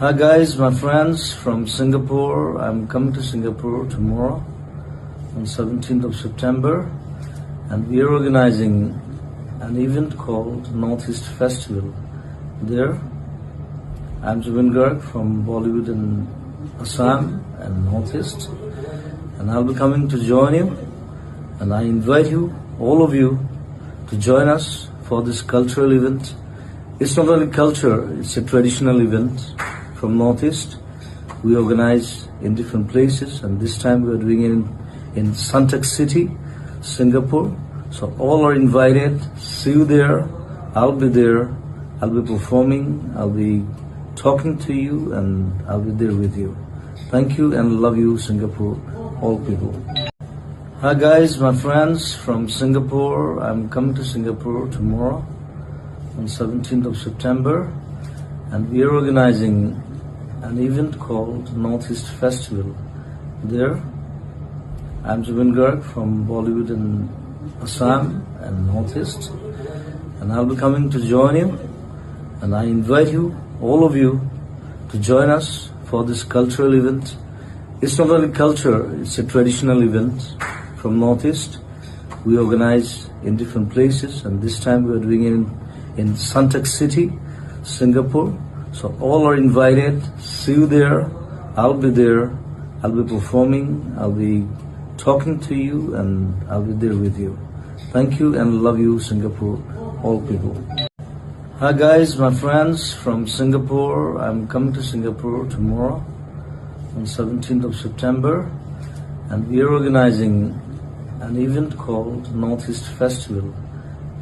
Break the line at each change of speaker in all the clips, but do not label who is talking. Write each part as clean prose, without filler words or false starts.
Hi guys, my friends from Singapore. I'm coming to Singapore tomorrow on 17th of September, and we are organizing an event called Northeast Festival. There, I'm Zubin Garg from Bollywood in Assam and Northeast, and I'll be coming to join you, and I invite you, all of you, to join us for this cultural event. It's not only culture, it's a traditional event from Northeast. We organize in different places, and this time we are doing it in Suntec City, Singapore. So all are invited. See you there. I'll be there. I'll be performing. I'll be talking to you, and I'll be there with you. Thank you and love you, Singapore, all people. Hi guys, my friends from Singapore. I'm coming to Singapore tomorrow on 17th of September, and we are organizing an event called Northeast Festival. There, I'm Zubin Garg from Bollywood in Assam and Northeast, and I'll be coming to join you, and I invite you, all of you, to join us for this cultural event. It's not only culture, it's a traditional event from Northeast. We organize in different places, and this time we are doing it in Suntec City, Singapore. So all are invited. See you there. I'll be there. I'll be performing. I'll be talking to you, and I'll be there with you. Thank you and love you, Singapore, all people. Hi guys, my friends from Singapore. I'm coming to Singapore tomorrow on 17th of September, and we are organizing an event called Northeast Festival.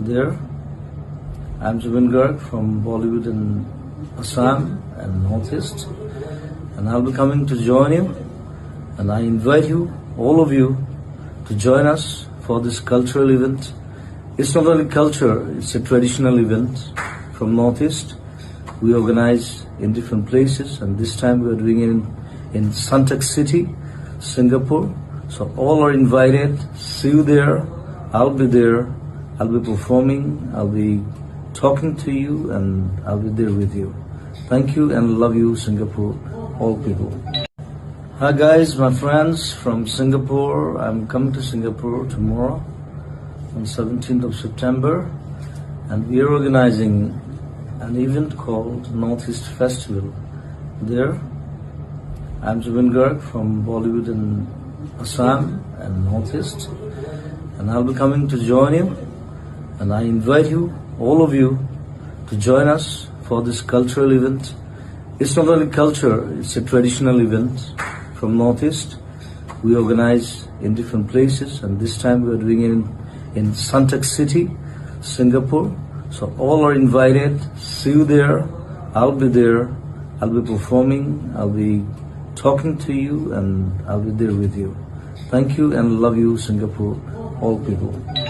There, I'm Zubin Garg from Bollywood in Assam and Northeast, and I'll be coming to join you, and I invite you, all of you, to join us for this cultural event. It's not only culture, it's a traditional event from Northeast. We organize in different places, and this time we are doing it in Suntec City, Singapore. So all are invited. See you there. I'll be there. I'll be performing. I'll be talking to you, and I'll be there with you. Thank you and love you, Singapore, all people. Hi guys, my friends from Singapore. I'm coming to Singapore tomorrow on 17th of September, and we are organizing an event called Northeast Festival. There, I'm Zubin Garg from Bollywood in Assam and Northeast, and I'll be coming to join you, and I invite you, all of you, to join us for this cultural event. It's not only culture, it's a traditional event from Northeast. We organize in different places, and this time we are doing it in Suntec City, Singapore. So all are invited. See you there. I'll be there. I'll be performing. I'll be talking to you, and I'll be there with you. Thank you and love you, Singapore, all people.